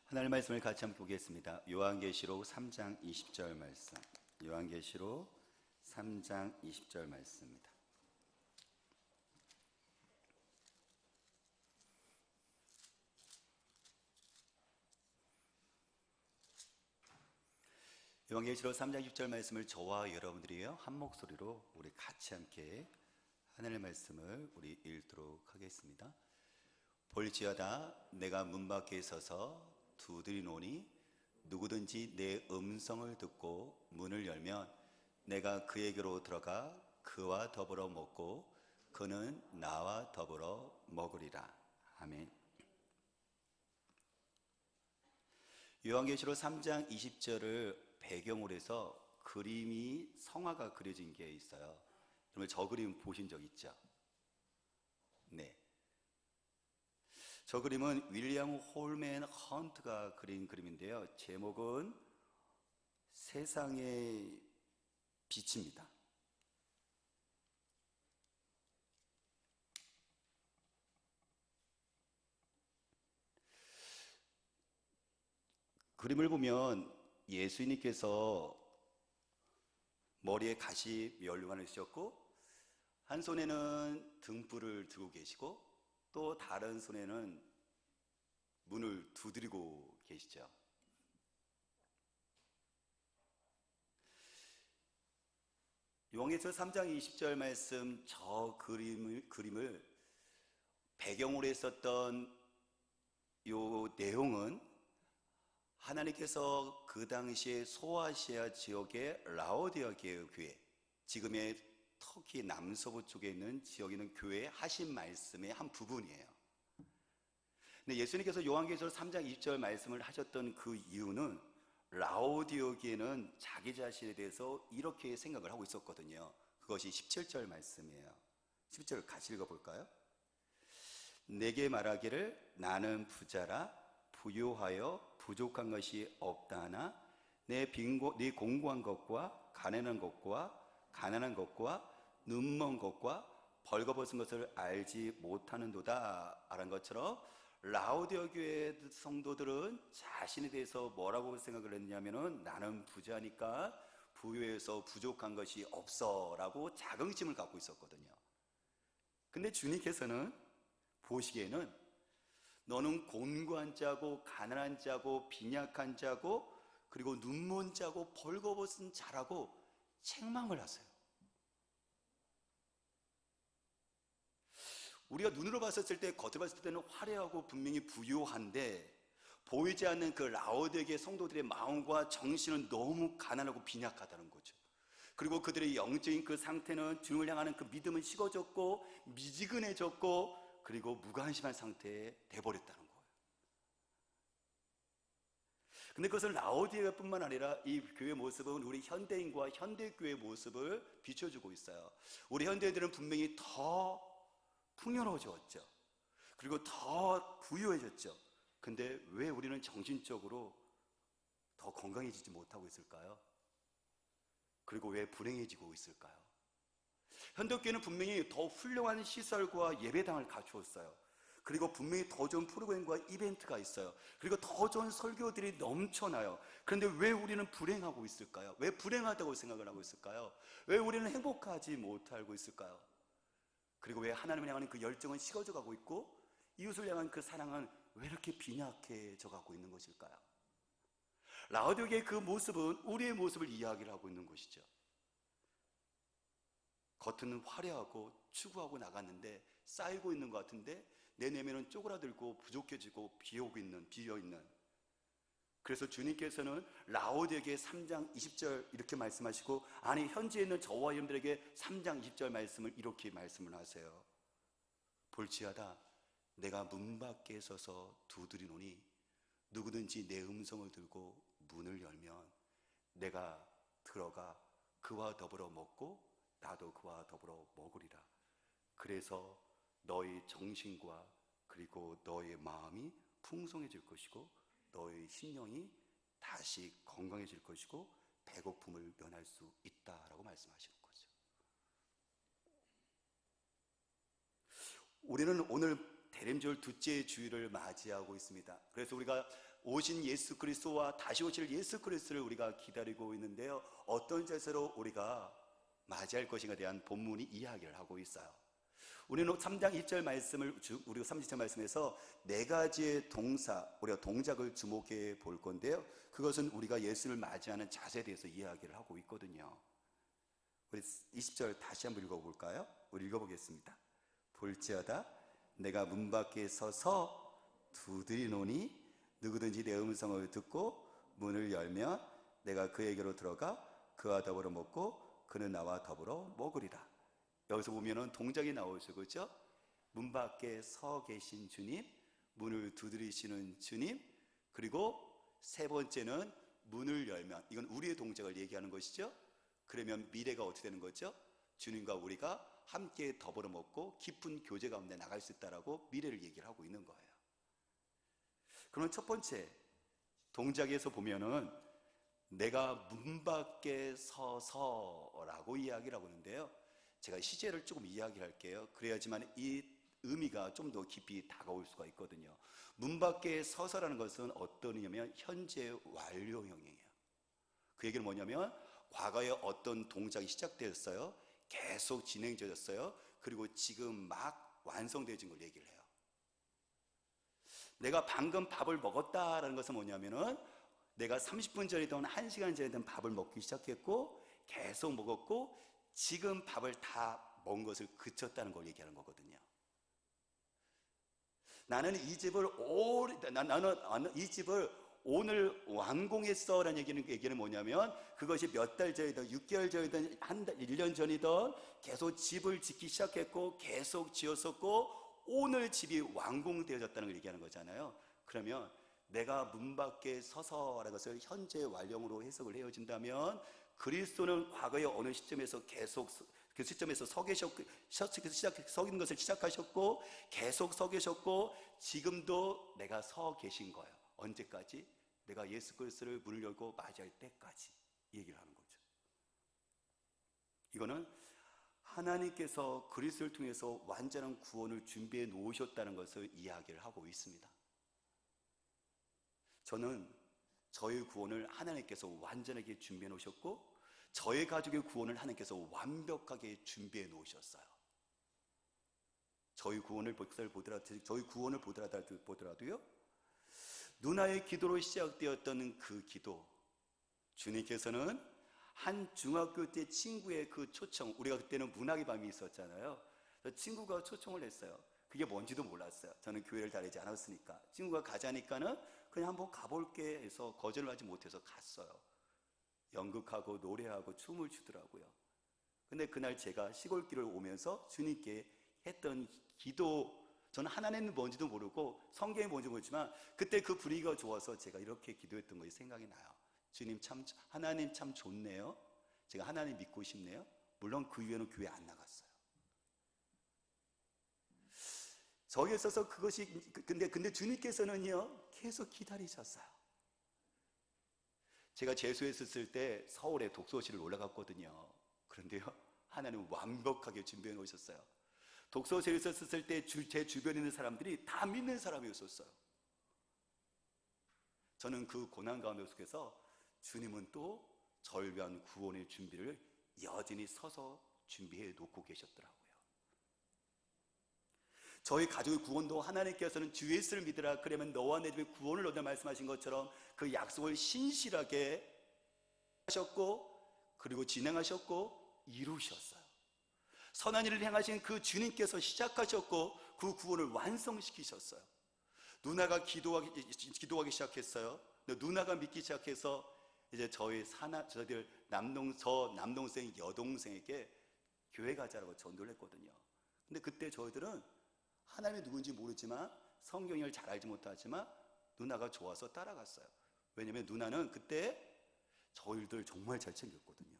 하나님의 말씀을 같이 함께 보겠습니다. 요한계시록 3장 20절 말씀. 요한계시록 3장 20절 말씀입니다. 요한계시록 3장 20절 말씀을 저와 여러분들이요 한 목소리로 우리 같이 함께 하나님의 말씀을 우리 읽도록 하겠습니다. 볼지어다 내가 문 밖에 서서 두드리노니 누구든지 내 음성을 듣고 문을 열면 내가 그에게로 들어가 그와 더불어 먹고 그는 나와 더불어 먹으리라. 아멘. 요한계시록 3장 20절을 배경으로 해서 그림이 성화가 그려진 게 있어요. 여러분 저 그림 보신 적 있죠? 네. 저 그림은 윌리엄 홀맨 헌트가 그린 그림인데요. 제목은 세상의 빛입니다. 그림을 보면 예수님께서 머리에 가시 면류관을 쓰셨고 한 손에는 등불을 들고 계시고 또 다른 손에는 문을 두드리고 계시죠. 요한계시록 3장 20절 말씀 저 그림을 배경으로 했었던 요 내용은 하나님께서 그 당시에 소아시아 지역의 라오디아 교회, 지금의 터키 남서부 쪽에 있는 지역에 있는 교회에 하신 말씀의 한 부분이에요. 근데 예수님께서 요한계시록 3장 20절 말씀을 하셨던 그 이유는 라오디아 교회는 자기 자신에 대해서 이렇게 생각을 하고 있었거든요. 그것이 17절 말씀이에요. 17절 같이 읽어볼까요? 내게 말하기를 나는 부자라 부유하여 부족한 것이 없다 하나 네 공고한 것과 가난한 것과 눈먼 것과 벌거벗은 것을 알지 못하는도다. 라는 것처럼 라오디아 교회 성도들은 자신에 대해서 뭐라고 생각을 했냐면은 나는 부자니까 부유해서 부족한 것이 없어 라고 자긍심을 갖고 있었거든요. 근데 주님께서는 보시기에는 너는 곤고한 자고 가난한 자고 빈약한 자고 그리고 눈먼 자고 벌거벗은 자라고 책망을 하세요. 우리가 눈으로 봤을 때 겉으로 봤을 때는 화려하고 분명히 부유한데 보이지 않는 그 라오디아 성도들의 마음과 정신은 너무 가난하고 빈약하다는 거죠. 그리고 그들의 영적인 그 상태는 주님을 향하는 그 믿음은 식어졌고 미지근해졌고 그리고 무관심한 상태에 돼버렸다는 거예요. 근데 그것은 라오디아뿐만 아니라 이 교회 모습은 우리 현대인과 현대교회의 모습을 비춰주고 있어요. 우리 현대인들은 분명히 더 풍요로워졌죠. 그리고 더 부유해졌죠. 근데 왜 우리는 정신적으로 더 건강해지지 못하고 있을까요? 그리고 왜 불행해지고 있을까요? 현대교회는 분명히 더 훌륭한 시설과 예배당을 갖추었어요. 그리고 분명히 더 좋은 프로그램과 이벤트가 있어요. 그리고 더 좋은 설교들이 넘쳐나요. 그런데 왜 우리는 불행하고 있을까요? 왜 불행하다고 생각을 하고 있을까요? 왜 우리는 행복하지 못하고 있을까요? 그리고 왜 하나님을 향하는 그 열정은 식어져 가고 있고 이웃을 향한 그 사랑은 왜 이렇게 빈약해져 가고 있는 것일까요? 라오디아의 그 모습은 우리의 모습을 이야기를 하고 있는 것이죠. 겉은 화려하고 추구하고 나갔는데 쌓이고 있는 것 같은데 내 내면은 쪼그라들고 부족해지고 비어있는. 그래서 주님께서는 라오디아에게 3장 20절 이렇게 말씀하시고 아니 현지에 있는 저와 여러분들에게 3장 20절 말씀을 이렇게 말씀을 하세요. 볼지어다 내가 문 밖에 서서 두드리노니 누구든지 내 음성을 들고 문을 열면 내가 들어가 그와 더불어 먹고 나도 그와 더불어 먹으리라. 그래서 너희 정신과 그리고 너의 마음이 풍성해질 것이고 너의 심령이 다시 건강해질 것이고 배고픔을 면할 수 있다라고 말씀하시는 거죠. 우리는 오늘 대림절 둘째 주일을 맞이하고 있습니다. 그래서 우리가 오신 예수 그리스도와 다시 오실 예수 그리스도를 우리가 기다리고 있는데요, 어떤 자세로 우리가 맞이할 것인가에 대한 본문이 이야기를 하고 있어요. 우리는 3장 1절 말씀을, 우리가 30절 말씀에서 네 가지의 동사, 우리가 동작을 주목해 볼 건데요, 그것은 우리가 예수를 맞이하는 자세에 대해서 이야기를 하고 있거든요. 우리 20절 다시 한번 읽어볼까요? 우리 읽어보겠습니다. 볼지어다 내가 문 밖에 서서 두드리노니 누구든지 내 음성을 듣고 문을 열면 내가 그에게로 들어가 그와 더불어 먹고 그는 나와 더불어 먹으리라. 여기서 보면은 동작이 나오죠, 그렇죠? 문 밖에 서 계신 주님, 문을 두드리시는 주님, 그리고 세 번째는 문을 열면, 이건 우리의 동작을 얘기하는 것이죠. 그러면 미래가 어떻게 되는 거죠? 주님과 우리가 함께 더불어 먹고 깊은 교제 가운데 나갈 수 있다라고 미래를 얘기를 하고 있는 거예요. 그러면 첫 번째 동작에서 보면은 내가 문 밖에 서서라고 이야기를 하고 있는데요, 제가 시제를 조금 이야기할게요. 그래야지만 이 의미가 좀 더 깊이 다가올 수가 있거든요. 문 밖에 서서라는 것은 어떤 의미냐면 현재 완료형이에요. 그 얘기는 뭐냐면 과거에 어떤 동작이 시작되었어요, 계속 진행되었어요, 그리고 지금 막 완성되어진 걸 얘기를 해요. 내가 방금 밥을 먹었다라는 것은 뭐냐면은 내가 30분 전이든 1시간 전이든 밥을 먹기 시작했고 계속 먹었고 지금 밥을 다 먹은 것을 그쳤다는 걸 얘기하는 거거든요. 나는 이 집을 이 집을 오늘 완공했어라는 얘기는 뭐냐면 그것이 몇 달 전이든 6개월 전이든 한 달, 1년 전이든 계속 집을 짓기 시작했고 계속 지었었고 오늘 집이 완공되어졌다는 걸 얘기하는 거잖아요. 그러면 내가 문 밖에 서서라는 것을 현재 완료로 해석을 해어진다면 그리스도는 과거의 어느 시점에서 계속 그 시점에서 서 있는 것을 시작하셨고 계속 서 계셨고 지금도 내가 서 계신 거예요. 언제까지? 내가 예수 그리스도를 문을 열고 맞이할 때까지 얘기를 하는 거죠. 이거는 하나님께서 그리스도를 통해서 완전한 구원을 준비해 놓으셨다는 것을 이야기를 하고 있습니다. 저는 저의 구원을 하나님께서 완전하게 준비해 놓으셨고 저의 가족의 구원을 하나님께서 완벽하게 준비해 놓으셨어요. 저희 구원을 보더라도요, 누나의 기도로 시작되었던 그 기도, 주님께서는 한 중학교 때 친구의 그 초청, 우리가 그때는 문학의 밤이 있었잖아요. 친구가 초청을 했어요. 그게 뭔지도 몰랐어요. 저는 교회를 다니지 않았으니까. 친구가 가자니까는 그냥 한번 가볼게 해서 거절을 하지 못해서 갔어요. 연극하고 노래하고 춤을 추더라고요. 근데 그날 제가 시골길을 오면서 주님께 했던 기도, 저는 하나님은 뭔지도 모르고 성경이 뭔지 모르지만 그때 그 분위기가 좋아서 제가 이렇게 기도했던 것이 생각이 나요. 주님 참, 하나님 참 좋네요. 제가 하나님 믿고 싶네요. 물론 그 이후에는 교회 안 나갔어요. 저에 있어서 그것이, 근데 주님께서는요 계속 기다리셨어요. 제가 재수에 있었을 때 서울에 독서실을 올라갔거든요. 그런데요, 하나님은 완벽하게 준비해 놓으셨어요. 독서실에 있었을 때 제 주변에 있는 사람들이 다 믿는 사람이었어요. 저는 그 고난 가운데 속에서 주님은 또 저를 위한 구원의 준비를 여전히 서서 준비해 놓고 계셨더라고요. 저희 가족의 구원도 하나님께서는 주 예수를 믿으라 그러면 너와 내 집에 구원을 얻으라 말씀하신 것처럼 그 약속을 신실하게 하셨고 그리고 진행하셨고 이루셨어요. 선한 일을 행하신 그 주님께서 시작하셨고 그 구원을 완성시키셨어요. 누나가 기도하기 시작했어요. 누나가 믿기 시작해서 이제 저희들 남동생 여동생에게 교회 가자라고 전도를 했거든요. 근데 그때 저희들은 하나님이 누군지 모르지만 성경을 잘 알지 못하지만 누나가 좋아서 따라갔어요. 왜냐면 누나는 그때 저희들 정말 잘 챙겼거든요.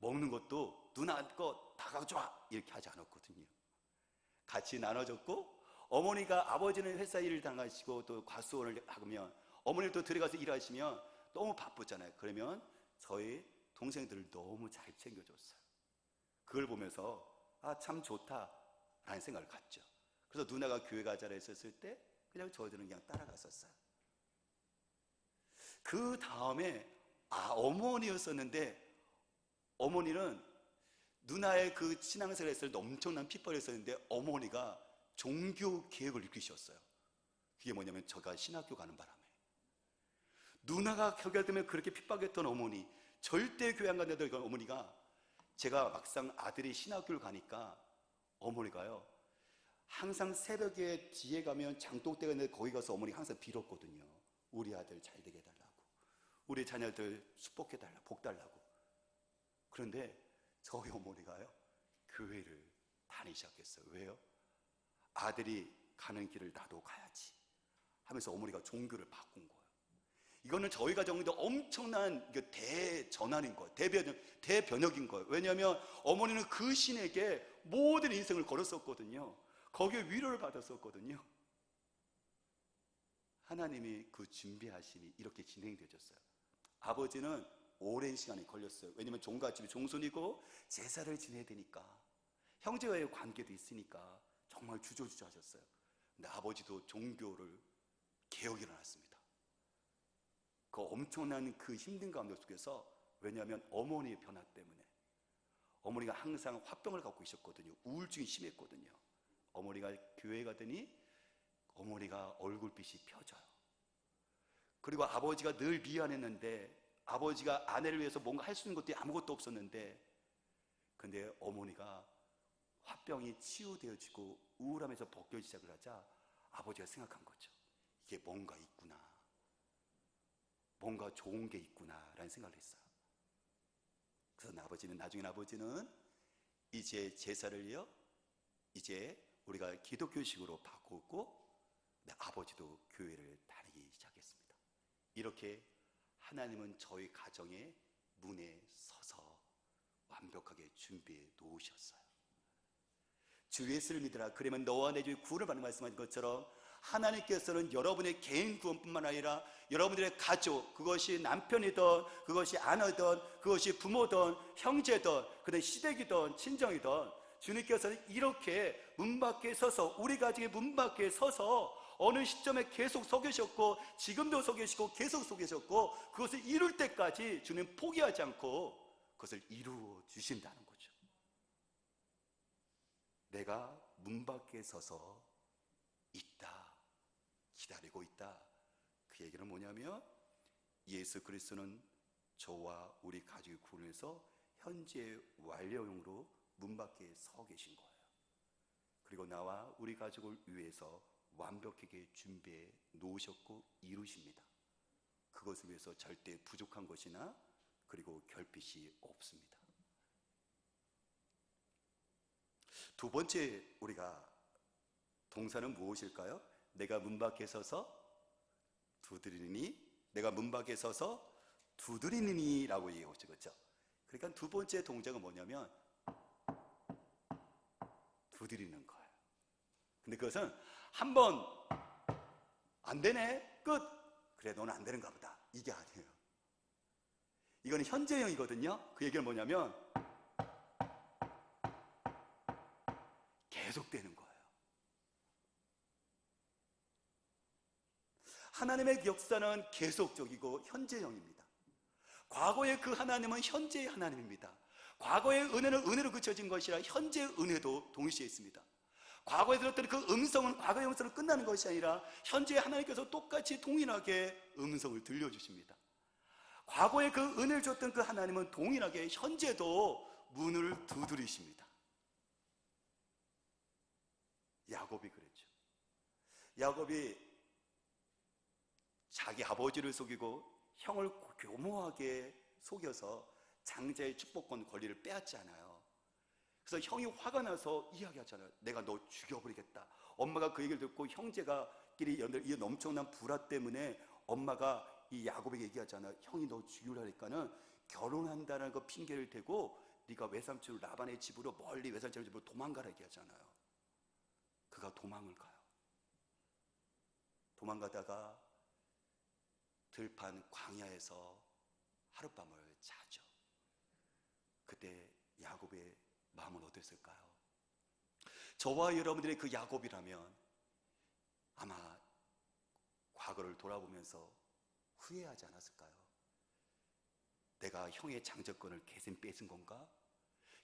먹는 것도 누나 거 다 가져와 이렇게 하지 않았거든요. 같이 나눠줬고 어머니가 아버지는 회사 일을 당하시고 또 과수원을 하면 어머니도 들어가서 일하시면 너무 바쁘잖아요. 그러면 저희 동생들을 너무 잘 챙겨줬어요. 그걸 보면서 아, 참 좋다라는 생각을 갖죠. 그래서 누나가 교회 가자라 했었을 때 그냥 저희들은 그냥 따라갔었어요. 그 다음에 어머니였었는데, 어머니는 누나의 그 신앙생활 했을 때 엄청난 핍박을 했었는데 어머니가 종교 개혁을 일으키셨어요. 그게 뭐냐면 제가 신학교 가는 바람에 누나가 교회 때문에 그렇게 핍박했던 어머니, 절대 교회 안 간다던 그 어머니가, 제가 막상 아들이 신학교를 가니까 어머니가요, 항상 새벽에 뒤에 가면 장독대가 있는데 거기 가서 어머니가 항상 빌었거든요. 우리 아들 잘 되게 해달라고, 우리 자녀들 축복해달라고, 복 달라고. 그런데 저희 어머니가요, 교회를 다니기 시작했어요. 왜요? 아들이 가는 길을 나도 가야지 하면서 어머니가 종교를 바꾼 거예요. 이거는 저희 가정인데 엄청난 대전환인 거예요. 대변혁인 거예요. 왜냐하면 어머니는 그 신에게 모든 인생을 걸었었거든요. 거기에 위로를 받았었거든요. 하나님이 그 준비하심이 이렇게 진행되셨어요. 아버지는 오랜 시간이 걸렸어요. 왜냐하면 종갓집이 종손이고 제사를 지내야 되니까, 형제와의 관계도 있으니까 정말 주저주저 하셨어요. 근데 아버지도 종교를 개혁이 일어났습니다. 그 엄청난 그 힘든 가운데 속에서, 왜냐하면 어머니의 변화 때문에, 어머니가 항상 화병을 갖고 계셨거든요. 우울증이 심했거든요. 어머니가 교회 가더니 어머니가 얼굴빛이 펴져요. 그리고 아버지가 늘 미안했는데, 아버지가 아내를 위해서 뭔가 할 수 있는 것도 아무것도 없었는데, 근데 어머니가 화병이 치유되어지고 우울함에서 벗겨지기 시작을 하자 아버지가 생각한 거죠. 이게 뭔가 있구나, 뭔가 좋은 게 있구나 라는 생각을 했어요. 그래서 나중에 아버지는 이제 제사를요, 이제 우리가 기독교식으로 바꾸고, 아버지도 교회를 다니기 시작했습니다. 이렇게 하나님은 저희 가정의 문에 서서 완벽하게 준비해 놓으셨어요. 주 예수를 믿으라, 그러면 너와 내 중에 구원을 받는 말씀하신 것처럼, 하나님께서는 여러분의 개인 구원뿐만 아니라 여러분들의 가족, 그것이 남편이든 그것이 아내든 그것이 부모든 형제든 그든 시댁이든 친정이든, 주님께서는 이렇게 문 밖에 서서, 우리 가족의 문 밖에 서서 어느 시점에 계속 서 계셨고, 지금도 서 계시고 계속 서 계셨고, 그것을 이룰 때까지 주님 포기하지 않고 그것을 이루어 주신다는 거죠. 내가 문 밖에 서서 있다, 기다리고 있다. 그 얘기는 뭐냐면, 예수 그리스도는 저와 우리 가족의 구원을 위해서 현재 완료형으로 문 밖에 서 계신 거예요. 그리고 나와 우리 가족을 위해서 완벽하게 준비해 놓으셨고 이루십니다. 그것을 위해서 절대 부족한 것이나 그리고 결핍이 없습니다. 두 번째 우리가 동사는 무엇일까요? 내가 문 밖에 서서 두드리니, 내가 문 밖에 서서 두드리니 라고 얘기하죠. 그렇죠? 그러니까 두 번째 동작은 뭐냐면 두드리는 거예요. 근데 그것은 한번 안 되네, 끝, 그래 너는 안 되는가 보다, 이게 아니에요. 이거는 현재형이거든요. 그 얘기는 뭐냐면 계속되는 거예요. 하나님의 역사는 계속적이고 현재형입니다. 과거의 그 하나님은 현재의 하나님입니다. 과거의 은혜는 은혜로 그쳐진 것이라 현재의 은혜도 동시에 있습니다. 과거에 들었던 그 음성은 과거의 음성으로 끝나는 것이 아니라 현재 하나님께서 똑같이 동일하게 음성을 들려주십니다. 과거에 그 은혜를 줬던 그 하나님은 동일하게 현재도 문을 두드리십니다. 야곱이 그랬죠. 야곱이 자기 아버지를 속이고 형을 교모하게 속여서 장자의 축복권 권리를 빼앗잖아요. 그래서 형이 화가 나서 이야기하잖아요. 내가 너 죽여버리겠다. 엄마가 그 얘기를 듣고 형제가끼리 이 엄청난 불화 때문에 엄마가 이 야곱에게 얘기하잖아요. 형이 너 죽이려니까는 결혼한다는 거 핑계를 대고 네가 외삼촌 라반의 집으로 멀리 외삼촌 집으로 도망가라 얘기하잖아요. 그가 도망을 가요. 도망가다가 들판 광야에서 하룻밤을 자죠. 그때 야곱의 마음은 어땠을까요? 저와 여러분들의 그 야곱이라면 아마 과거를 돌아보면서 후회하지 않았을까요? 내가 형의 장자권을 계속 뺏은 건가?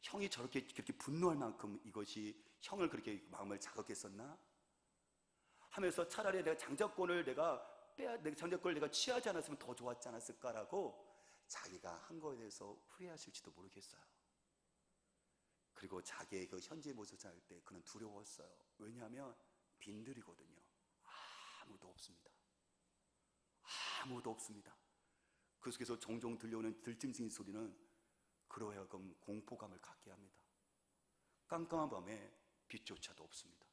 형이 저렇게 그렇게 분노할 만큼 이것이 형을 그렇게 마음을 자극했었나? 하면서 차라리 내가 장자권을 내 장자권을 내가 취하지 않았으면 더 좋았지 않았을까라고 자기가 한 거에 대해서 후회하실지도 모르겠어요. 그리고 자기의 그 현재 모습을 할 때 그는 두려웠어요. 왜냐하면 빈들이거든요. 아무도 없습니다. 아무도 없습니다. 그 속에서 종종 들려오는 들짐승의 소리는 그로 하여금 공포감을 갖게 합니다. 깜깜한 밤에 빛조차도 없습니다.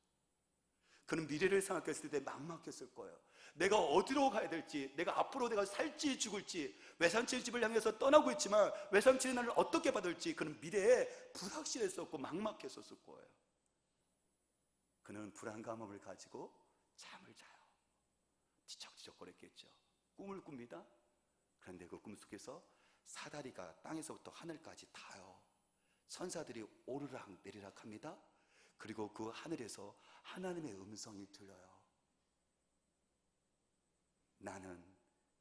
그는 미래를 생각했을 때 막막했을 거예요. 내가 어디로 가야 될지, 내가 앞으로 내가 살지 죽을지, 외삼촌의 집을 향해서 떠나고 있지만 외삼촌이 나를 어떻게 받을지 그는 미래에 불확실했었고 막막했었을 거예요. 그는 불안감을 가지고 잠을 자요. 뒤척뒤척거렸겠죠. 꿈을 꿉니다. 그런데 그 꿈 속에서 사다리가 땅에서부터 하늘까지 닿아요. 천사들이 오르락 내리락 합니다. 그리고 그 하늘에서 하나님의 음성이 들려요. 나는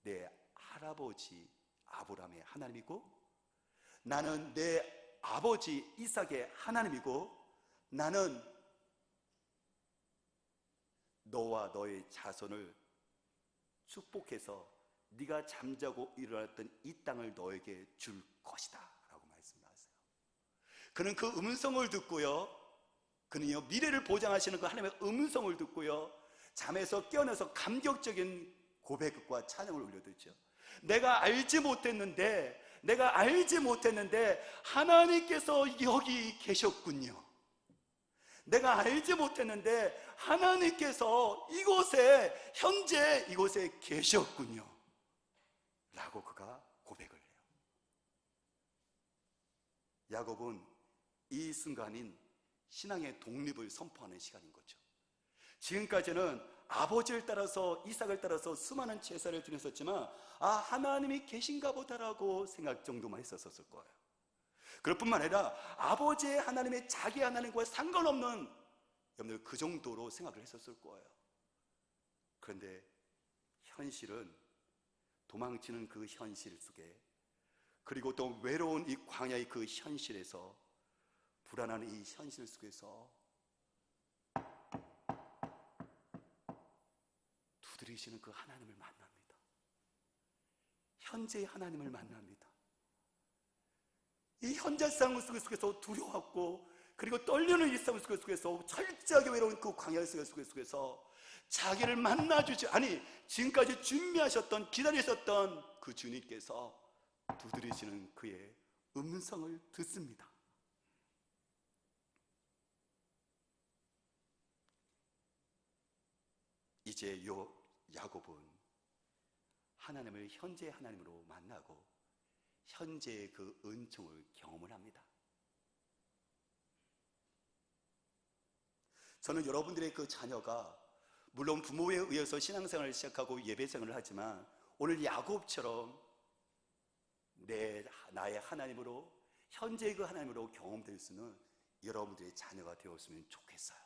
내 할아버지 아브라함의 하나님이고, 나는 내 아버지 이삭의 하나님이고, 나는 너와 너의 자손을 축복해서 네가 잠자고 일어났던 이 땅을 너에게 줄 것이다 라고 말씀하세요. 그는 그 음성을 듣고요, 그는요 미래를 보장하시는 그 하나님의 음성을 듣고요 잠에서 깨어나서 감격적인 고백과 찬양을 올려드렸죠. 내가 알지 못했는데 하나님께서 여기 계셨군요. 내가 알지 못했는데 하나님께서 현재 이곳에 계셨군요 라고 그가 고백을 해요. 야곱은 이 순간인 신앙의 독립을 선포하는 시간인 거죠. 지금까지는 아버지를 따라서 이삭을 따라서 수많은 제사를 드렸었지만 하나님이 계신가 보다라고 생각 정도만 했었을 거예요. 그럴 뿐만 아니라 아버지의 하나님의 자기 하나님과 상관없는 여러분들 그 정도로 생각을 했었을 거예요. 그런데 현실은 도망치는 그 현실 속에, 그리고 또 외로운 이 광야의 그 현실에서, 불안한 이 현실 속에서 두드리시는 그 하나님을 만납니다. 현재의 하나님을 만납니다. 이 현재 상황 속에서 두려웠고 그리고 떨리는 이 상황 속에서 철저하게 외로운 그 광야 속에서 자기를 만나주지, 지금까지 준비하셨던, 기다리셨던 그 주님께서 두드리시는 그의 음성을 듣습니다. 이제 야곱은 하나님을 현재의 하나님으로 만나고 현재의 그 은총을 경험을 합니다. 저는 여러분들의 그 자녀가 물론 부모에 의해서 신앙생활을 시작하고 예배생활을 하지만 오늘 야곱처럼 나의 하나님으로, 현재의 그 하나님으로 경험될 수는 여러분들의 자녀가 되었으면 좋겠어요.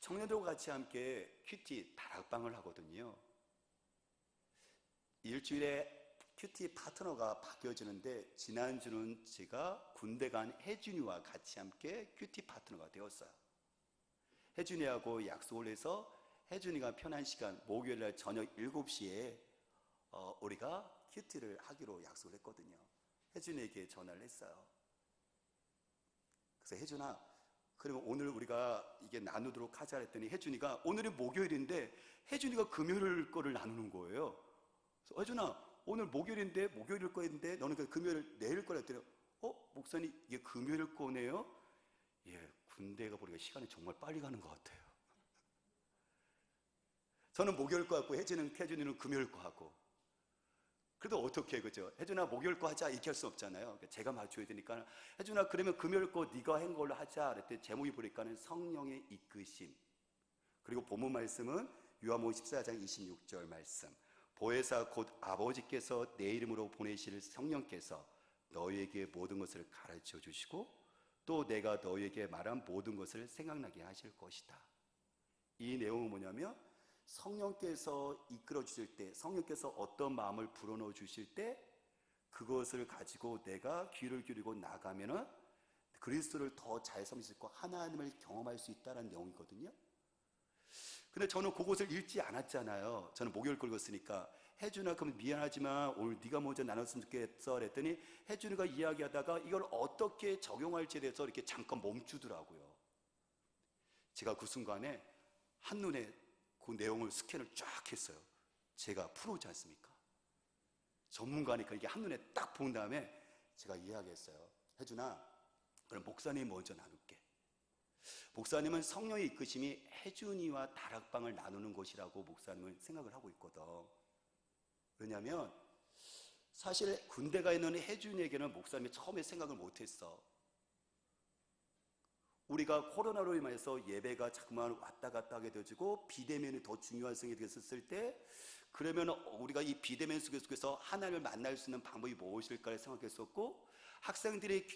청년들과 같이 함께 큐티 다락방을 하거든요. 일주일에 큐티 파트너가 바뀌어지는데 지난주는 제가 군대 간 혜준이와 같이 함께 큐티 파트너가 되었어요. 혜준이하고 약속을 해서 혜준이가 편한 시간 목요일날 저녁 7시에 우리가 큐티를 하기로 약속을 했거든요. 혜준이에게 전화를 했어요. 그래서 혜준아, 그러면 오늘 우리가 이게 나누도록 하자 했더니 혜준이가 오늘이 목요일인데 혜준이가 금요일 거를 나누는 거예요. 그래서 혜준아, 오늘 목요일인데 목요일 거인데 너는 그 금요일 내일 거라 했더니 목사님 이게 금요일 거네요? 예, 군대가 보니까 시간이 정말 빨리 가는 것 같아요. 저는 목요일 거 같고 혜준이는 금요일 거 하고. 그래도 어떻게, 그죠? 혜준아 목요일 거 하자 이렇게 할 수 없잖아요. 제가 맞춰야 되니까 혜준아 그러면 금요일 거 네가 한 걸로 하자 그랬더니 제목이 보니까는 성령의 이끄심. 그리고 본문 말씀은 요한복음 14장 26절 말씀, 보혜사 곧 아버지께서 내 이름으로 보내실 성령께서 너희에게 모든 것을 가르쳐 주시고 또 내가 너에게 말한 모든 것을 생각나게 하실 것이다. 이 내용은 뭐냐면 성령께서 이끌어 주실 때, 성령께서 어떤 마음을 불어넣어 주실 때 그것을 가지고 내가 귀를 기울이고 나가면은 그리스도를 더 잘 섬길 수 있고 하나님을 경험할 수 있다는 내용이거든요. 근데 저는 그것을 읽지 않았잖아요. 저는 목요일 걸 읽었으니까. 혜준아, 그럼 미안하지만 오늘 네가 먼저 나눴으면 좋겠어 그랬더니 혜준이가 이야기하다가 이걸 어떻게 적용할지에 대해서 이렇게 잠깐 멈추더라고요. 제가 그 순간에 한눈에 그 내용을 스캔을 쫙 했어요. 제가 프로지 않습니까? 전문가니까 이게 한눈에 딱 본 다음에 제가 이야기했어요. 혜준아, 그럼 목사님 먼저 나눌게. 목사님은 성령의 이끄심이 혜준이와 다락방을 나누는 것이라고 목사님은 생각을 하고 있거든. 왜냐하면 사실 군대 가 있는 혜준이에게는 목사님이 처음에 생각을 못했어. 우리가 코로나로 인해서 예배가 자꾸만 왔다 갔다 하게 되어지고 비대면이 더 중요한 성이 됐었을 때, 그러면 우리가 이 비대면 속에서 하나님을 만날 수 있는 방법이 무엇일까를 생각했었고, 학생들이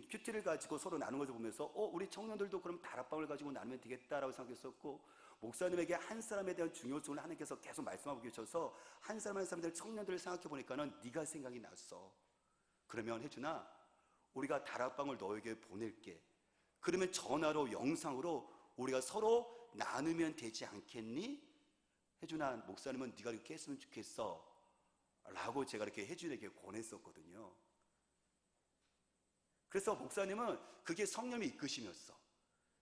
큐티를 가지고 서로 나누는 것을 보면서 우리 청년들도 그럼 다락방을 가지고 나누면 되겠다라고 생각했었고, 목사님에게 한 사람에 대한 중요성을 하나님께서 계속 말씀하고 계셔서 한 사람 한 사람들 청년들을 생각해 보니까는 네가 생각이 났어. 그러면 혜준아, 우리가 다락방을 너에게 보낼게. 그러면 전화로 영상으로 우리가 서로 나누면 되지 않겠니? 혜준아, 목사님은 네가 이렇게 했으면 좋겠어 라고 제가 이렇게 혜준에게 권했었거든요. 그래서 목사님은 그게 성령의 이끄심이었어.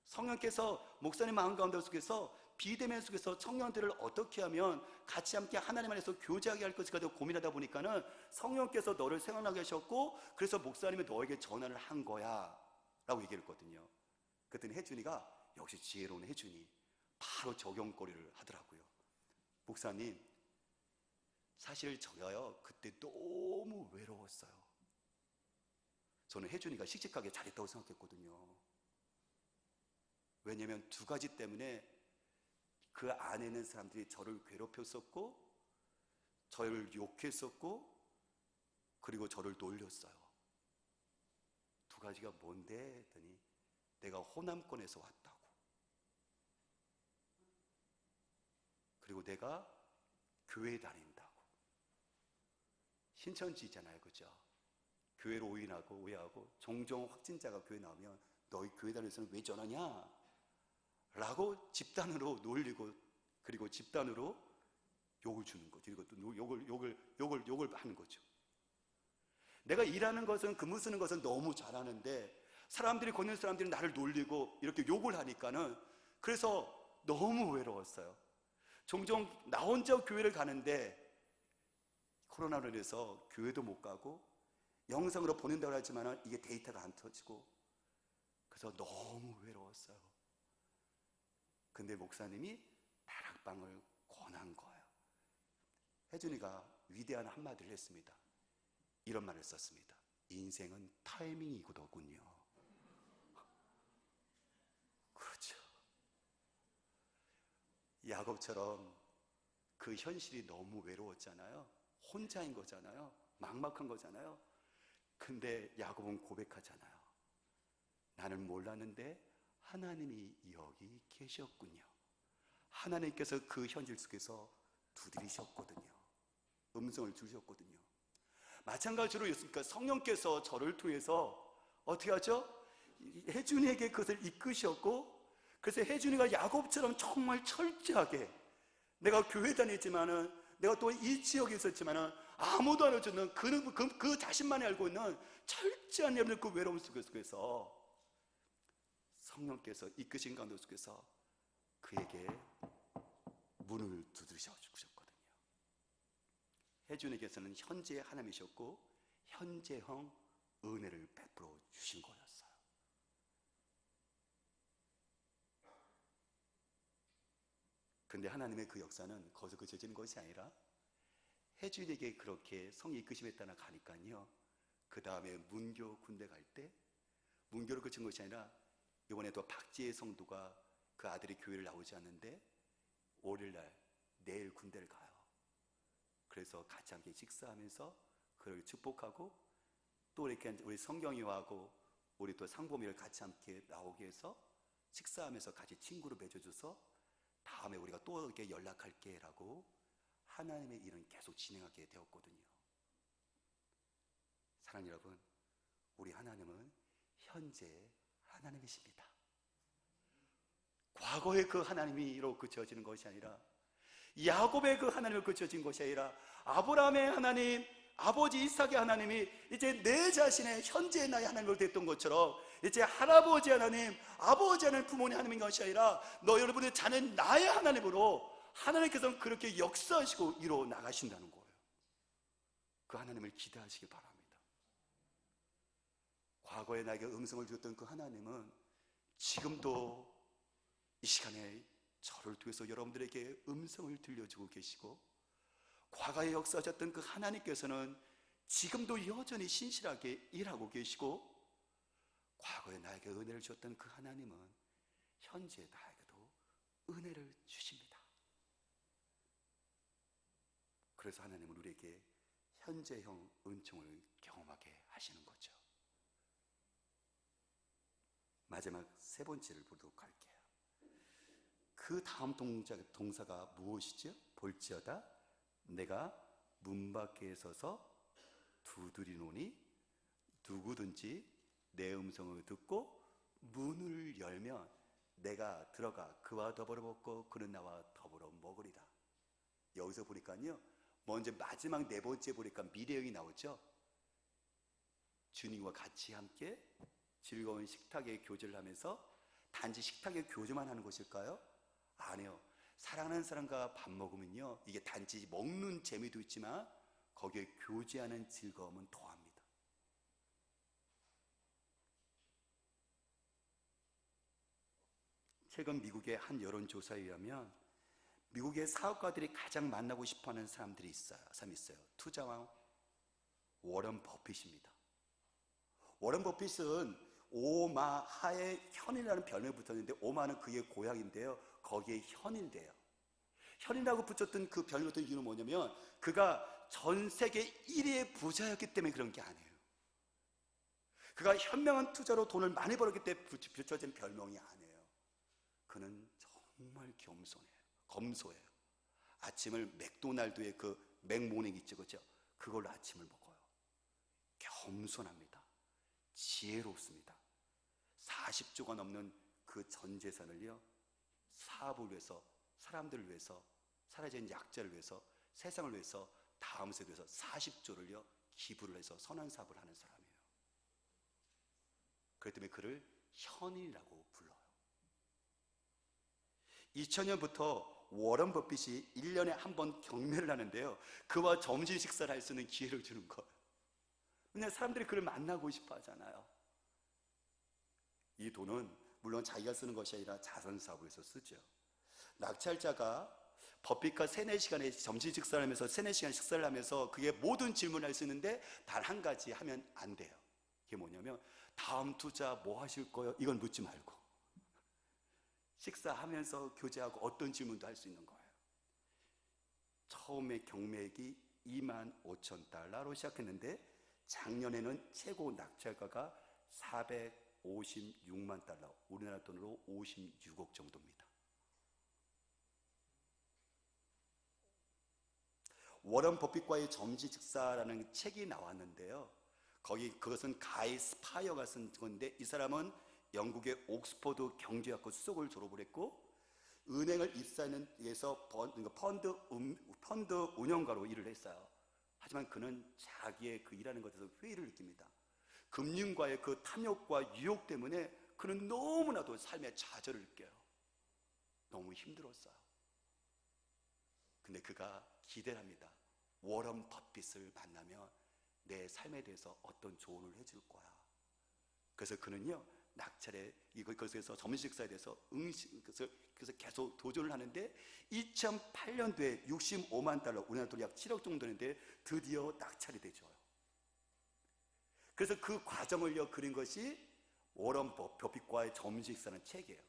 성령께서 목사님 마음 가운데 속에서 비대면 속에서 청년들을 어떻게 하면 같이 함께 하나님 안에서 교제하게 할 것인가 고민하다 보니까는 성령께서 너를 생각나게 하셨고, 그래서 목사님이 너에게 전화를 한 거야 라고 얘기를 했거든요. 그랬더니 혜준이가, 역시 지혜로운 혜준이, 바로 적용거리를 하더라고요. 목사님, 사실 저가요 그때 너무 외로웠어요. 저는 혜준이가 씩씩하게 잘했다고 생각했거든요. 왜냐하면 두 가지 때문에 그 안에 있는 사람들이 저를 괴롭혔었고, 저를 욕했었고, 그리고 저를 놀렸어요. 두 가지가 뭔데 했더니 내가 호남권에서 왔다고, 그리고 내가 교회 다닌다고. 신천지잖아요, 그죠? 교회로 오해하고 종종 확진자가 교회 나오면 너희 교회 다니면서는 왜 저러냐? 라고 집단으로 놀리고, 그리고 집단으로 욕을 주는 거죠. 그리고 또 욕을 하는 거죠. 내가 일하는 것은, 근무 쓰는 것은 너무 잘하는데 사람들이, 걷는 사람들이 나를 놀리고 이렇게 욕을 하니까는, 그래서 너무 외로웠어요. 종종 나 혼자 교회를 가는데 코로나로 인해서 교회도 못 가고 영상으로 보낸다고 하지만 이게 데이터가 안 터지고, 그래서 너무 외로웠어요. 근데 목사님이 다락방을 권한 거예요. 혜준이가 위대한 한마디를 했습니다. 이런 말을 썼습니다. 인생은 타이밍이거든요. 그렇죠. 야곱처럼 그 현실이 너무 외로웠잖아요. 혼자인 거잖아요. 막막한 거잖아요. 근데 야곱은 고백하잖아요. 나는 몰랐는데 하나님이 여기 계셨군요. 하나님께서 그 현실 속에서 두드리셨거든요. 음성을 주셨거든요. 마찬가지로 성령께서 저를 통해서 어떻게 하죠? 혜준이에게 그것을 이끄셨고, 그래서 혜준이가 야곱처럼 정말 철저하게, 내가 교회 다녔지만은, 내가 또 이 지역에 있었지만은 아무도 안 해주는 그 자신만이 알고 있는 철저한 그 외로움 속에서 성령께서 이끄신 가운데 속에서 그에게 문을 두드리셔 주셨거든요. 혜준에게서는 현재 하나님이셨고 현재형 은혜를 베풀어 주신 거였어요. 근데 하나님의 그 역사는 거기서 그쳐지는 것이 아니라 혜준에게 그렇게 성이 이끄심에 따라 가니까요, 그 다음에 문교 군대 갈 때 문교를 그친 것이 아니라 이번에 또 박지혜 성도가 그 아들이 교회를 나오지 않는데 5일날 내일 군대를 가요. 그래서 같이 함께 식사하면서 그를 축복하고, 또 이렇게 우리 성경이와하고 우리 또 상범이를 같이 함께 나오게 해서 식사하면서 같이 친구로 맺어줘서 다음에 우리가 또 이렇게 연락할게 라고 하나님의 일은 계속 진행하게 되었거든요. 사랑하는 여러분, 우리 하나님은 현재 하나님이십니다. 과거의 그 하나님이로 그쳐지는 것이 아니라, 야곱의 그 하나님으로 그쳐진 것이 아니라, 아브라함의 하나님, 아버지 이삭의 하나님이 이제 내 자신의 현재의 나의 하나님으로 됐던 것처럼, 이제 할아버지 하나님, 아버지 하나님, 부모님 하나님인 것이 아니라 너 여러분의 자는 나의 하나님으로 하나님께서는 그렇게 역사하시고 이루어 나가신다는 거예요. 그 하나님을 기대하시기 바랍니다. 과거에 나에게 음성을 주었던 그 하나님은 지금도 이 시간에 저를 통해서 여러분들에게 음성을 들려주고 계시고, 과거에 역사하셨던 그 하나님께서는 지금도 여전히 신실하게 일하고 계시고, 과거에 나에게 은혜를 주었던 그 하나님은 현재 나에게도 은혜를 주십니다. 그래서 하나님은 우리에게 현재형 은총을 경험하게 하시는 거죠. 마지막 세 번째를 보도록 할게요. 그 다음 동사가 무엇이죠? 볼지어다 내가 문 밖에 서서 두드리노니 누구든지 내 음성을 듣고 문을 열면 내가 들어가 그와 더불어 먹고 그는 나와 더불어 먹으리라. 여기서 보니까요, 먼저 마지막 네 번째 보니까 미래형이 나오죠. 주님과 같이 함께 즐거운 식탁에 교제를 하면서 단지 식탁에 교제만 하는 것일까요? 아니요. 사랑하는 사람과 밥 먹으면요, 이게 단지 먹는 재미도 있지만 거기에 교제하는 즐거움은 더합니다. 최근 미국의 한 여론조사에 의하면 미국의 사업가들이 가장 만나고 싶어하는 사람이 있어요. 투자왕 워런 버핏입니다. 워런 버핏은 오마하의 현이라는 별명이 붙었는데, 오마는 그의 고향인데요, 거기에 현인데요. 현이라고 붙였던 그 별명이 붙은 이유는 뭐냐면 그가 전 세계 1위의 부자였기 때문에 그런 게 아니에요. 그가 현명한 투자로 돈을 많이 벌었기 때문에 붙여진 별명이 아니에요. 그는 정말 검소해요. 아침을 맥도날드의 그 맥모닝 있죠, 그죠? 그걸로 아침을 먹어요. 겸손합니다. 지혜롭습니다. 40조가 넘는 그 전 재산을요, 사업을 위해서, 사람들을 위해서, 사라진 약자를 위해서, 세상을 위해서, 다음 세대를 위해서 40조를요 기부를 해서 선한 사업을 하는 사람이에요. 그렇기 때문에 그를 현인이라고 불러요. 2000년부터 워런 버핏이 1년에 한 번 경매를 하는데요, 그와 점심 식사를 할 수 있는 기회를 주는 거예요. 왜냐하면 사람들이 그를 만나고 싶어 하잖아요. 이 돈은 물론 자기가 쓰는 것이 아니라 자선사업을 해서 쓰죠. 낙찰자가 버핏과 3-4시간의 점심 식사를 하면서 3-4시간 식사를 하면서 그게 모든 질문을 할 수 있는데 단 한 가지 하면 안 돼요. 그게 뭐냐면 다음 투자 뭐 하실 거예요? 이건 묻지 말고 식사하면서 교제하고 어떤 질문도 할 수 있는 거예요. 처음에 경매액이 $25,000로 시작했는데 작년에는 최고 낙찰가가 $456만, 우리나라 돈으로 56억 정도입니다. 워런 버핏과의 점심 식사라는 책이 나왔는데요, 그것은 가이 스파이어가 쓴 건데, 이 사람은 영국의 옥스퍼드 경제학과 수석을 졸업을 했고 은행을 입사하는 위해서 펀드 운영가로 일을 했어요. 하지만 그는 자기의 그 일하는 것에서 회의를 느낍니다. 금융과의 그 탐욕과 유혹 때문에 그는 너무나도 삶의 좌절을 느껴요. 너무 힘들었어요. 근데 그가 기대를 합니다. 워런 버핏을 만나면 내 삶에 대해서 어떤 조언을 해줄 거야. 그래서 그는요, 낙찰에 이것에서 점심 식사에 대해서 그래서 계속 도전을 하는데 2008년도에 $65만, 우리나라 돈 약 7억 정도 되는데 드디어 낙찰이 되죠. 그래서 그 과정을 그린 것이 워런 버핏과의 점심 식사라는 책이에요.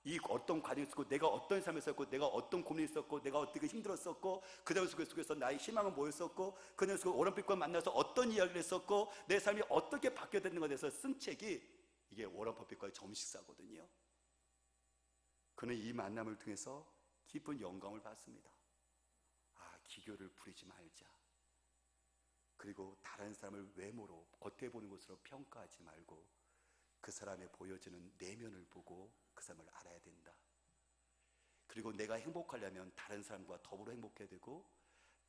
이 어떤 과정이 있었고, 내가 어떤 삶을 썼고, 내가 어떤 고민이 있었고, 내가 어떻게 힘들었었고, 그 다음 속에서 나의 희망은 뭐였었고, 그 다음 속에서 워런 버핏과 만나서 어떤 이야기를 했었고, 내 삶이 어떻게 바뀌어야 되는 것에 대해서 쓴 책이 이게 워런 버핏과의 점식사거든요. 그는 이 만남을 통해서 깊은 영감을 받습니다. 기교를 부리지 말자. 그리고 다른 사람을 외모로 겉에 보는 것으로 평가하지 말고 그 사람의 보여지는 내면을 보고 그 사람을 알아야 된다. 그리고 내가 행복하려면 다른 사람과 더불어 행복해야 되고,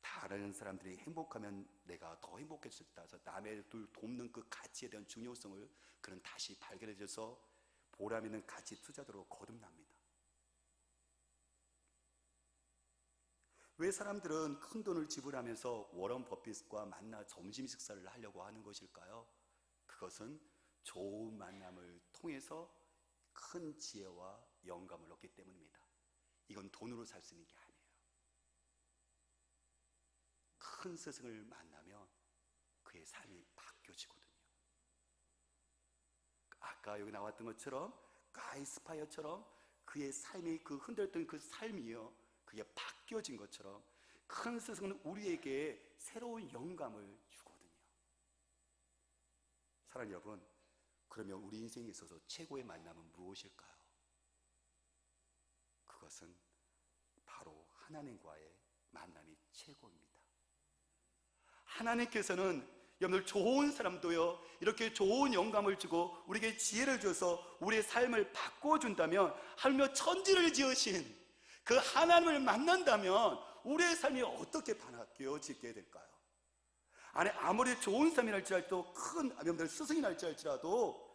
다른 사람들이 행복하면 내가 더 행복해질 수 있다. 그래서 남의 돕는 그 가치에 대한 중요성을 그는 다시 발견해줘서 보람 있는 가치 투자자로 거듭납니다. 왜 사람들은 큰 돈을 지불하면서 워런 버핏과 만나 점심 식사를 하려고 하는 것일까요? 그것은 좋은 만남을 통해서 큰 지혜와 영감을 얻기 때문입니다. 이건 돈으로 살 수 있는 게 아니에요. 큰 스승을 만나면 그의 삶이 바뀌어지거든요. 아까 여기 나왔던 것처럼 가이스파이어처럼 그의 삶이, 그 흔들렸던 그 삶이요, 그게 바뀌어진 것처럼 큰 스승은 우리에게 새로운 영감을 주거든요. 사랑하는 여러분, 그러면 우리 인생에 있어서 최고의 만남은 무엇일까요? 그것은 바로 하나님과의 만남이 최고입니다. 하나님께서는 여러분들 좋은 사람도요, 이렇게 좋은 영감을 주고 우리에게 지혜를 줘서 우리의 삶을 바꿔준다면, 하물며 천지를 지으신 그 하나님을 만난다면 우리의 삶이 어떻게 바뀌어지게 될까요? 아무리 좋은 삶이 날지라도, 큰 여러분들 스승이 날지라도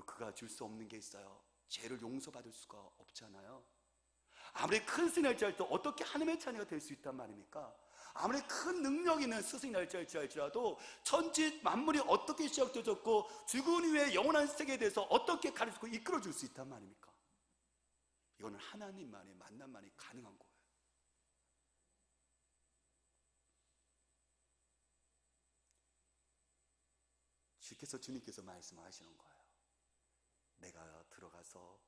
그가 줄 수 없는 게 있어요. 죄를 용서받을 수가 없잖아요. 아무리 큰 스승이 날지라도 어떻게 하나님의 자녀가 될 수 있단 말입니까? 아무리 큰 능력 있는 스승이 날지라도 천지 만물이 어떻게 시작되었고 죽은 후에 영원한 세계에 대해서 어떻게 가르치고 이끌어줄 수 있단 말입니까? 이거는 하나님만의 만남만이 가능한 거예요. 주님께서 말씀하시는 거예요. 내가 들어가서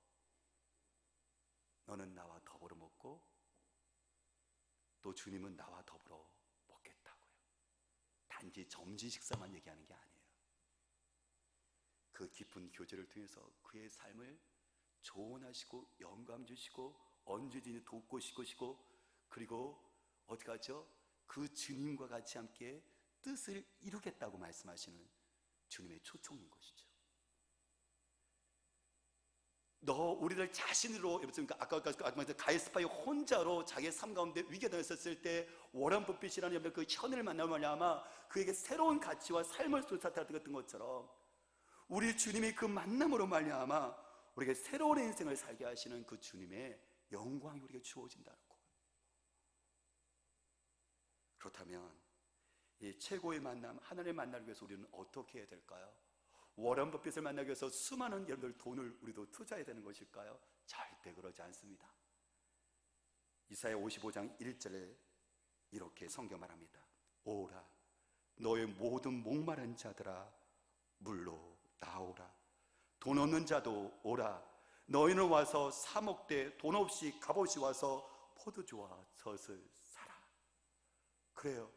너는 나와 더불어 먹고 또 주님은 나와 더불어 먹겠다고요. 단지 점심 식사만 얘기하는 게 아니에요. 그 깊은 교제를 통해서 그의 삶을 조언하시고 영감 주시고 언제든지 돕고 싶으시고, 그리고 어떻게 하죠? 그 주님과 같이 함께 뜻을 이루겠다고 말씀하시는 주님의 초청인 것이죠. 우리들 자신으로, 아까 가이스파이 혼자로 자기의 삶 가운데 위기가 당했었을 때 워런 버핏이라는 그 현을 만나면 아마 그에게 새로운 가치와 삶을 쏟아뜨렸던 것처럼, 우리 주님이 그 만남으로 말미암아 우리에게 새로운 인생을 살게 하시는 그 주님의 영광이 우리에게 주어진다는 거예요. 그렇다면 이 최고의 만남, 하나님을 만나기 위해서 우리는 어떻게 해야 될까요? 워런 버핏을 만나기 위해서 수많은 여러분들 돈을 우리도 투자해야 되는 것일까요? 절대 그러지 않습니다. 이사야 55장 1절에 이렇게 성경 말합니다. 오라, 너의 모든 목마른 자들아 물로 나오라. 돈 없는 자도 오라. 너희는 와서 사 먹되 돈 없이 값없이 와서 포도주와 젖을 사라. 그래요.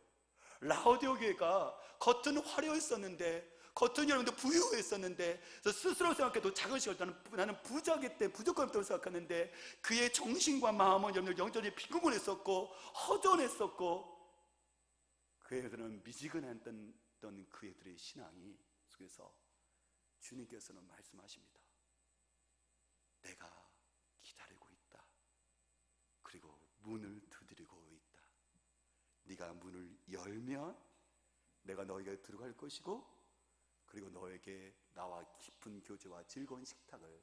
라오디오 교회가 겉은 화려했었는데, 겉은 여러분들 부유했었는데, 스스로 생각해도 작은 나는 부자기 때문에 부족하다고 생각하는데, 그의 정신과 마음은 여러분들 영적으로 빈곤했었고 허전했었고, 그 애들은 미지근했던 그 애들의 신앙이 속에서 주님께서는 말씀하십니다. 내가 기다리고 있다. 그리고 문을 두드리고 있다. 네가 문을 열면 내가 너에게 들어갈 것이고, 그리고 너에게 나와 깊은 교제와 즐거운 식탁을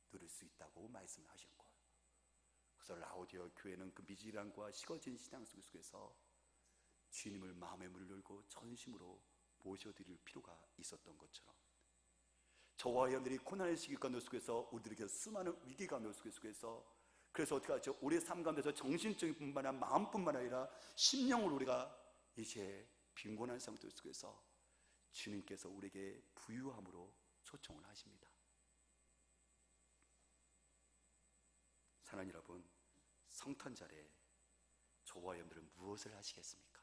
누릴 수 있다고 말씀을 하신 거예요. 그래서 라오디오 교회는 그 미지랑과 식어진 신앙 속에서 주님을 마음에 문을 열고 전심으로 모셔드릴 필요가 있었던 것처럼, 저와 여러분들이 고난의 시기 가운데 속에서 우리들에게 수많은 위기 가운데 속에서, 그래서 어떻게 하죠? 우리의 삶 가운데서 정신적인 뿐만 아니라 마음뿐만 아니라 심령으로 우리가 이제 빈곤한 상태 속에서 주님께서 우리에게 부유함으로 초청을 하십니다. 사랑하는 여러분, 성탄절에 저와 여러분들은 무엇을 하시겠습니까?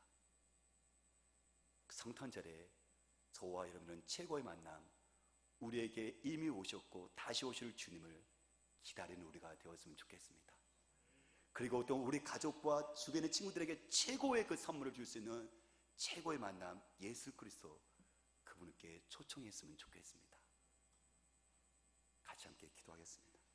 성탄절에 저와 여러분은 최고의 만남, 우리에게 이미 오셨고 다시 오실 주님을 기다리는 우리가 되었으면 좋겠습니다. 그리고 또 우리 가족과 주변의 친구들에게 최고의 그 선물을 줄 수 있는 최고의 만남, 예수 그리스도, 그분께 초청했으면 좋겠습니다. 같이 함께 기도하겠습니다.